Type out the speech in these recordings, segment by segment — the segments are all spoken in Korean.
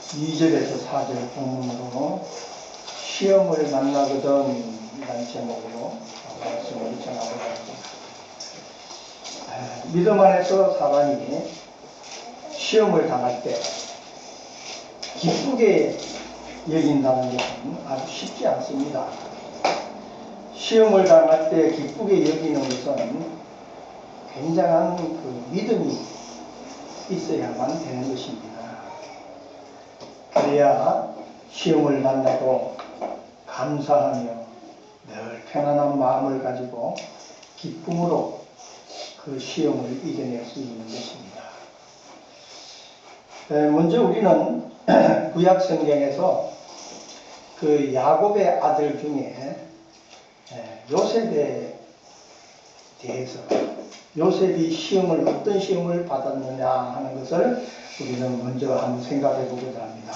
(2절에서 4절) 본문으로 시험을 만나거든 이란 제목으로 말씀을 전하고자 합니다. 믿음 안에서 사람이 시험을 당할 때 기쁘게 여긴다는 것은 아주 쉽지 않습니다. 시험을 당할 때 기쁘게 여기는 것은 굉장한 그 믿음이 있어야만 되는 것입니다. 그래야 시험을 만나도 감사하며 늘 편안한 마음을 가지고 기쁨으로 그 시험을 이겨낼 수 있는 것입니다. 먼저 우리는 구약 성경에서 그 야곱의 아들 중에 요셉에 대해서 요셉이 어떤 시험을 받았느냐 하는 것을 우리는 먼저 한번 생각해 보고자 합니다.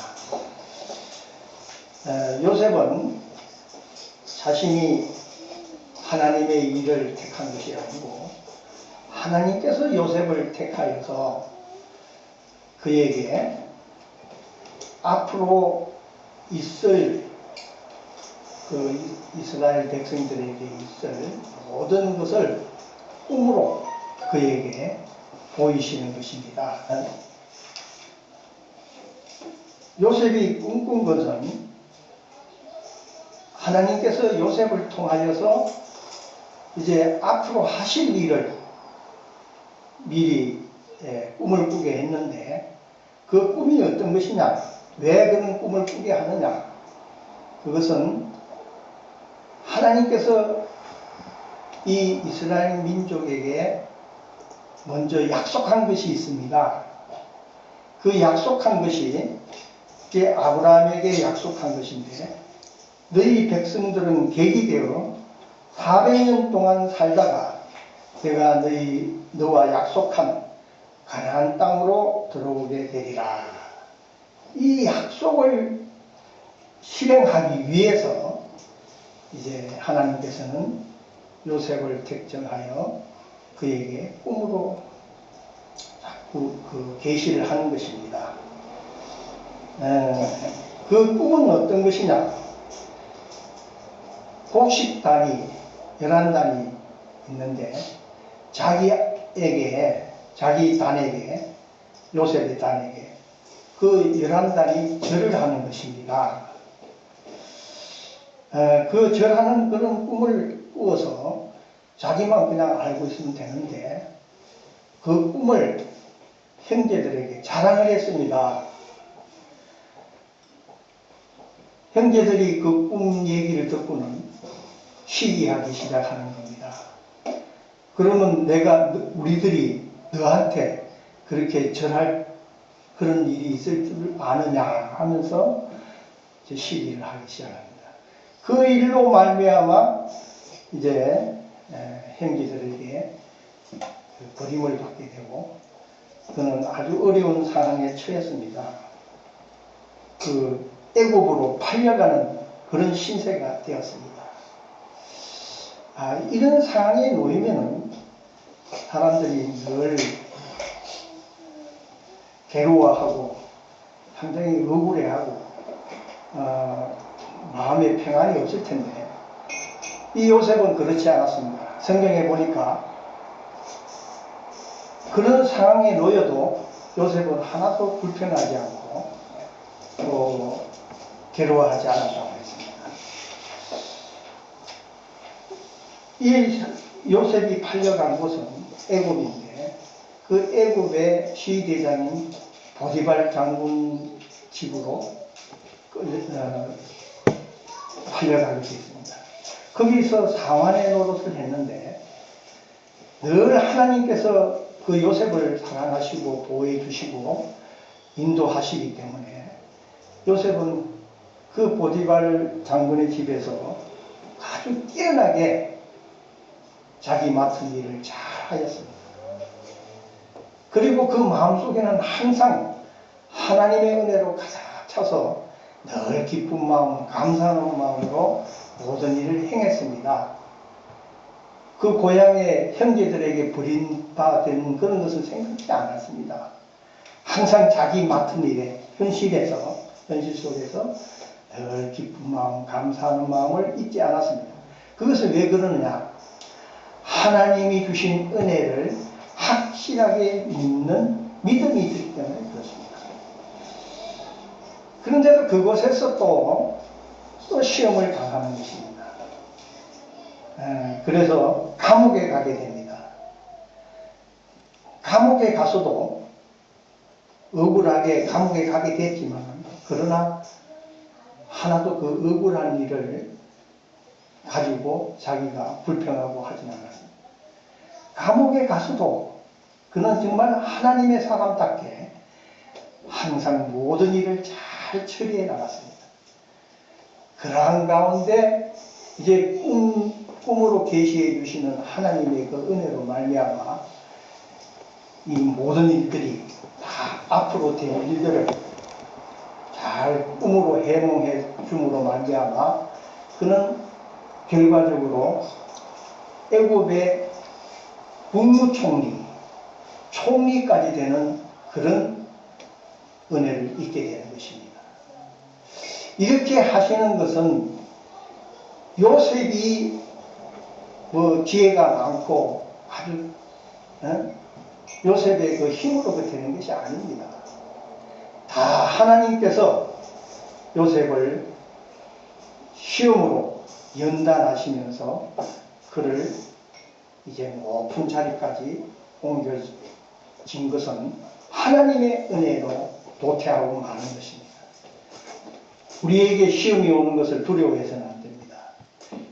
요셉은 자신이 하나님의 일을 택한 것이 아니고 하나님께서 요셉을 택하여서 그에게 앞으로 있을 그 이스라엘 백성들에게 있을 모든 것을 꿈으로 그에게 보이시는 것입니다. 요셉이 꿈꾼 것은 하나님께서 요셉을 통하여서 이제 앞으로 하실 일을 미리 꿈을 꾸게 했는데 그 꿈이 어떤 것이냐, 왜 그런 꿈을 꾸게 하느냐, 그것은 하나님께서 이 이스라엘 민족에게 먼저 약속한 것이 있습니다. 그 약속한 것이 이제 아브라함에게 약속한 것인데, 너희 백성들은 객이 되어 400년 동안 살다가 내가 너와 약속한 가나안 땅으로 들어오게 되리라. 이 약속을 실행하기 위해서 이제 하나님께서는 요셉을 택정하여 그에게 꿈으로 자꾸 그 계시를 하는 것입니다. 그 꿈은 어떤 것이냐? 곡식단이 11단이 있는데 자기 단에게, 요셉의 단에게 그 11단이 절을 하는 것입니다. 그 절하는 그런 꿈을 꾸어서 자기만 그냥 알고 있으면 되는데 그 꿈을 형제들에게 자랑을 했습니다. 형제들이 그 꿈 얘기를 듣고는 시기하기 시작하는 겁니다. 그러면 우리들이 너한테 그렇게 절할 그런 일이 있을 줄 아느냐 하면서 이제 시기를 하기 시작합니다. 그 일로 말미암아 이제 형제들에게 버림을 받게 되고 그는 아주 어려운 상황에 처했습니다. 그 애굽으로 팔려가는 그런 신세가 되었습니다. 이런 상황에 놓이면은 사람들이 늘 괴로워하고 상당히 억울해하고 마음의 평안이 없을 텐데 이 요셉은 그렇지 않았습니다. 성경에 보니까 그런 상황에 놓여도 요셉은 하나도 불편하지 않고 또 괴로워하지 않았다고 했습니다. 이 요셉이 팔려간 곳은 애굽인데 그 애굽의 시대장인 보디발 장군 집으로 팔려가게 되었습니다. 거기서 사환의 노릇을 했는데 늘 하나님께서 그 요셉을 사랑하시고 보호해 주시고 인도하시기 때문에 요셉은 그 보디발 장군의 집에서 아주 뛰어나게 자기 맡은 일을 잘 하였습니다. 그리고 그 마음속에는 항상 하나님의 은혜로 가득 차서 늘 기쁜 마음, 감사하는 마음으로 모든 일을 행했습니다. 그 고향의 형제들에게 버림받은 그런 것은 생각지 않았습니다. 항상 자기 맡은 일에 현실 속에서 늘 기쁜 마음, 감사하는 마음을 잊지 않았습니다. 그것은 왜 그러느냐? 하나님이 주신 은혜를 확실하게 믿는 믿음이 있기 때문에 그렇습니다. 그런데도 그곳에서 또 시험을 당하는 것입니다. 그래서 감옥에 가게 됩니다. 감옥에 가서도 억울하게 감옥에 가게 됐지만, 그러나 하나도 그 억울한 일을 가지고 자기가 불평하고 하진 않았습니다. 감옥에 가서도 그는 정말 하나님의 사람답게 항상 모든 일을 잘 처리해 나갔습니다. 그러한 가운데 이제 꿈으로 계시해 주시는 하나님의 그 은혜로 말미암아 이 모든 일들이 다 앞으로 될 일들을 잘 꿈으로 해몽해 줌으로 말미암아 그는 결과적으로 애굽의 총리까지 되는 그런 은혜를 잊게 되는 것입니다. 이렇게 하시는 것은 요셉이 지혜가 많고 아주 요셉의 그 힘으로 되는 것이 아닙니다. 다 하나님께서 요셉을 시험으로 연단하시면서 그를 이제 높은 자리까지 옮겨진 것은 하나님의 은혜로 도태하고 마는 것입니다. 우리에게 시험이 오는 것을 두려워해서는 안 됩니다.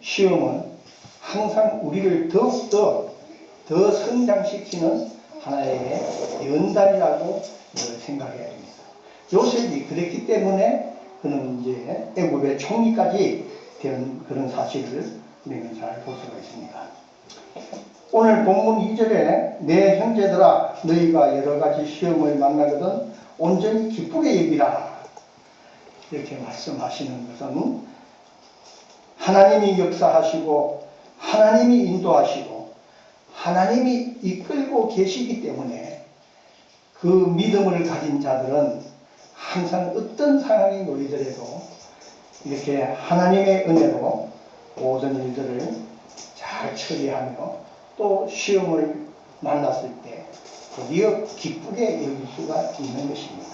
시험은 항상 우리를 더욱더 더 성장시키는 하나의 연단이라고 생각해야 합니다. 요셉이 그랬기 때문에 그는 이제 애굽의 총리까지 된 그런 사실을 우리는 잘 볼 수가 있습니다. 오늘 본문 2절에 내 형제들아 너희가 여러 가지 시험을 만나거든 온전히 기쁘게 여기라 이렇게 말씀하시는 것은 하나님이 역사하시고 하나님이 인도하시고 하나님이 이끌고 계시기 때문에 그 믿음을 가진 자들은 항상 어떤 상황이 놓이더라도 이렇게 하나님의 은혜로 모든 일들을 잘 처리하며 또 시험을 만났을 때 드디어 기쁘게 여길 수가 있는 것입니다.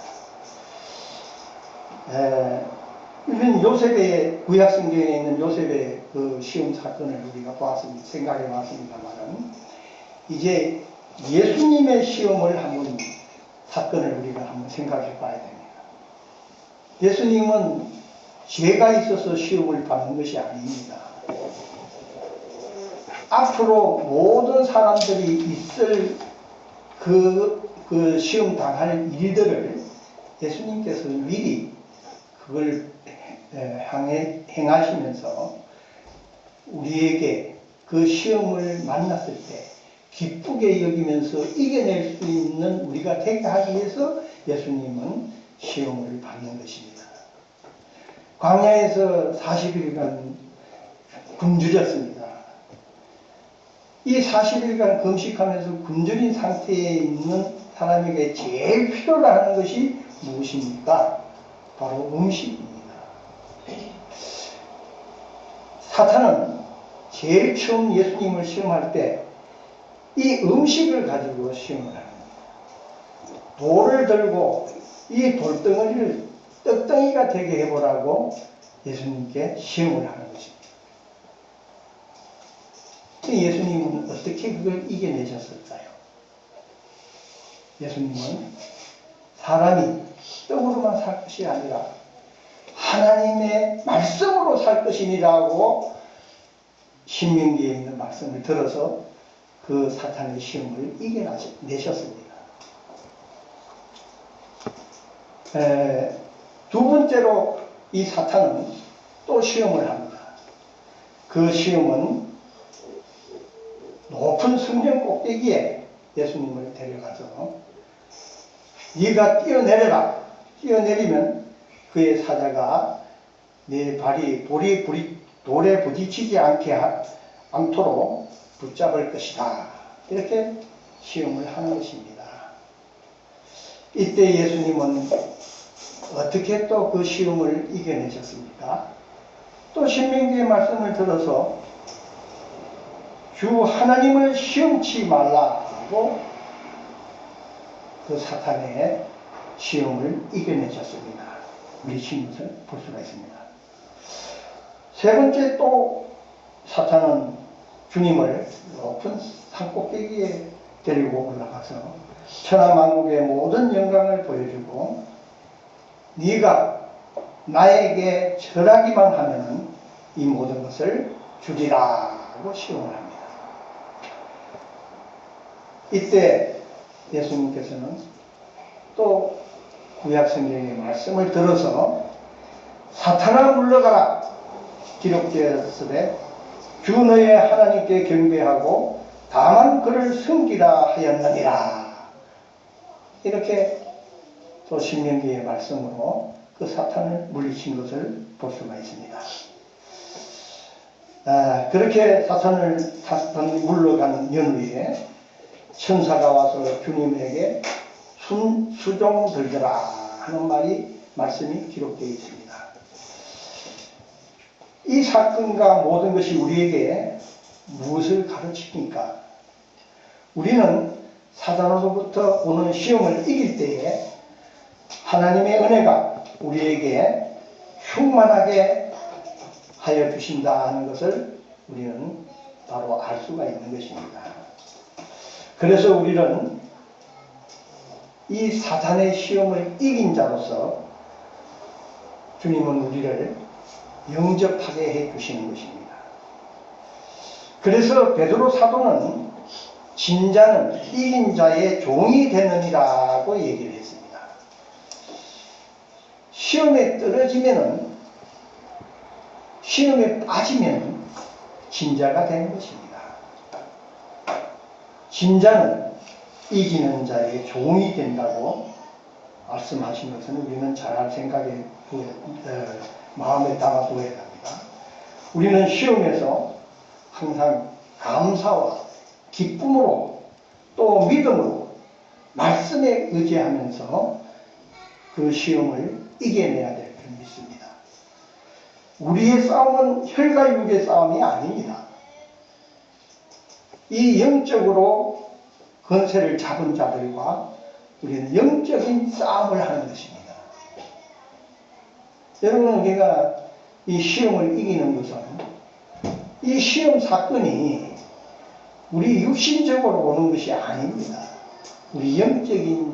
이런 요셉의 구약성경에 있는 요셉의 그 시험 사건을 우리가 생각해 봤습니다만은 이제 예수님의 시험을 사건을 우리가 한번 생각해 봐야 됩니다. 예수님은 죄가 있어서 시험을 받는 것이 아닙니다. 앞으로 모든 사람들이 있을 그 시험 당할 일들을 예수님께서 미리 그걸 행하시면서 우리에게 그 시험을 만났을 때 기쁘게 여기면서 이겨낼 수 있는 우리가 되게 하기 위해서 예수님은 시험을 받는 것입니다. 광야에서 40일간 굶주렸습니다. 이 40일간 금식하면서 굶주린 상태에 있는 사람에게 제일 필요로 하는 것이 무엇입니까? 바로 음식입니다. 사탄은 제일 처음 예수님을 시험할 때 이 음식을 가지고 시험을 합니다. 돌을 들고 이 돌덩어리를 떡덩이가 되게 해보라고 예수님께 시험을 하는 것입니다. 예수님은 어떻게 그걸 이겨내셨을까요? 예수님은 사람이 떡으로만 살 것이 아니라 하나님의 말씀으로 살 것이니라고 신명기에 있는 말씀을 들어서 그 사탄의 시험을 이겨내셨습니다. 두 번째로 이 사탄은 또 시험을 합니다. 그 시험은 높은 성전 꼭대기에 예수님을 데려가서 네가 뛰어내려라. 뛰어내리면 그의 사자가 네 발이 돌에 부딪히지 않도록 붙잡을 것이다. 이렇게 시험을 하는 것입니다. 이때 예수님은 어떻게 또 그 시험을 이겨내셨습니까? 또 신명기의 말씀을 들어서 주 하나님을 시험치 말라고 그 사탄의 시험을 이겨내셨습니다. 물리친 것을 볼 수가 있습니다. 세 번째 또 사탄은 주님을 높은 산꼭대기에 데리고 올라가서 천하만국의 모든 영광을 보여주고 네가 나에게 절하기만 하면은 이 모든 것을 주리라고 시험을 합니다. 이때 예수님께서는 또 구약 성경의 말씀을 들어서 사탄아 물러가라 기록되었으되 주 너의 하나님께 경배하고 다만 그를 섬기라 하였느니라. 이렇게 또 신명기의 말씀으로 그 사탄을 물리친 것을 볼 수가 있습니다. 그렇게 사탄이 물러간 연후에 천사가 와서 주님에게 수종 들더라 하는 말씀이 기록되어 있습니다. 이 사건과 모든 것이 우리에게 무엇을 가르칩니까? 우리는 사단으로부터 오는 시험을 이길 때에 하나님의 은혜가 우리에게 충만하게 하여 주신다 하는 것을 우리는 바로 알 수가 있는 것입니다. 그래서 우리는 이 사탄의 시험을 이긴 자로서 주님은 우리를 영접하게 해 주시는 것입니다. 그래서 베드로 사도는 진자는 이긴 자의 종이 되느니라고 얘기를 했습니다. 시험에 떨어지면은, 시험에 빠지면 진자가 되는 것입니다. 진자는 이기는 자의 종이 된다고 말씀하신 것은 우리는 잘 생각에 마음에 담아두어야 합니다. 우리는 시험에서 항상 감사와 기쁨으로 또 믿음으로 말씀에 의지하면서 그 시험을 이겨내야 될 줄 믿습니다. 우리의 싸움은 혈과 육의 싸움이 아닙니다. 이 영적으로 권세를 잡은 자들과 우리는 영적인 싸움을 하는 것입니다. 여러분, 우리가 이 시험을 이기는 것은 이 시험 사건이 우리 육신적으로 오는 것이 아닙니다. 우리 영적인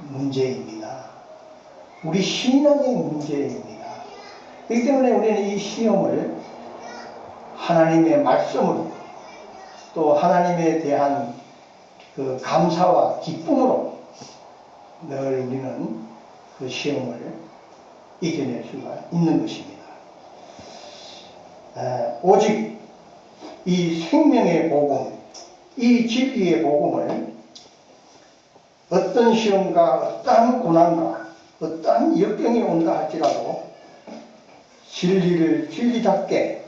문제입니다. 우리 신앙의 문제입니다. 그렇기 때문에 우리는 이 시험을 하나님의 말씀으로 또 하나님에 대한 그 감사와 기쁨으로 늘 우리는 그 시험을 이겨낼 수가 있는 것입니다. 오직 이 생명의 복음, 이 진리의 복음을 어떤 시험과 어떠한 고난과 어떠한 역경이 온다 할지라도 진리를 진리답게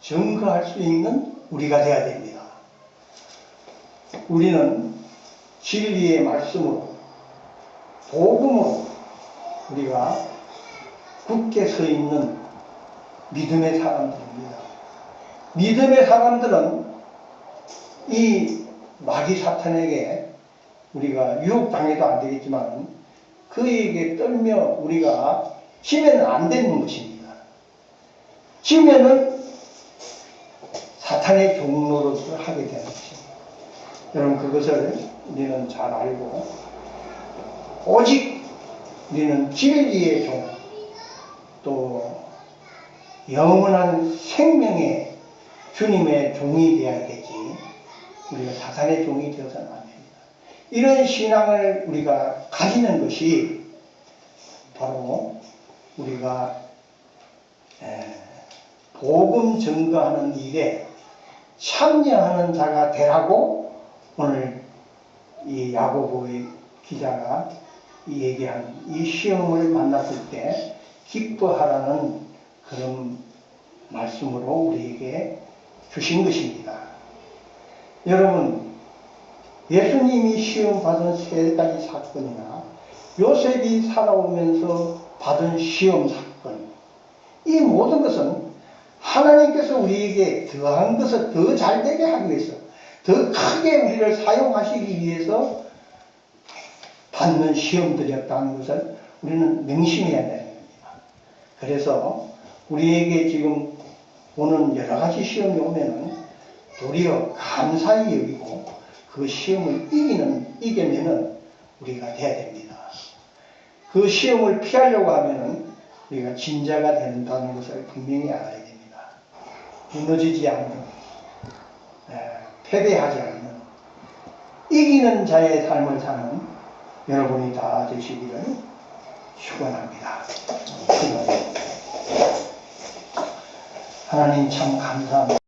증거할 수 있는 우리가 되어야 됩니다. 우리는 진리의 말씀으로 복음으로 우리가 굳게 서 있는 믿음의 사람들입니다. 믿음의 사람들은 이 마귀 사탄에게 우리가 유혹당해도 안 되겠지만 그에게 떨며 우리가 지면 안 되는 것입니다. 지면은 사탄의 종로로서 하게 되는 것입니다. 여러분, 그것을 우리는 잘 알고 오직 우리는 진리의 종, 또 영원한 생명의 주님의 종이 되어야 되지 우리가 사탄의 종이 되어서는 안 됩니다. 이런 신앙을 우리가 가지는 것이 바로 우리가 복음 증거하는 일에 참여하는 자가 되라고 오늘 이 야고보의 기자가 얘기한 이 시험을 만났을 때 기뻐하라는 그런 말씀으로 우리에게 주신 것입니다. 여러분, 예수님이 시험 받은 세 가지 사건이나 요셉이 살아오면서 받은 시험 사건, 이 모든 것은 하나님께서 우리에게 더한 것을 더 잘되게 하기 위해서, 더 크게 우리를 사용하시기 위해서 받는 시험들이었다는 것을 우리는 명심해야 되는 겁니다. 그래서 우리에게 지금 오는 여러 가지 시험이 오면은 도리어 감사히 여기고 그 시험을 이겨내는 우리가 돼야 됩니다. 그 시험을 피하려고 하면은 우리가 진자가 된다는 것을 분명히 알아야 됩니다. 무너지지 않는, 패배하지 않는, 이기는 자의 삶을 사는 여러분이 다 되시기를 축원합니다. 하나님 참 감사합니다.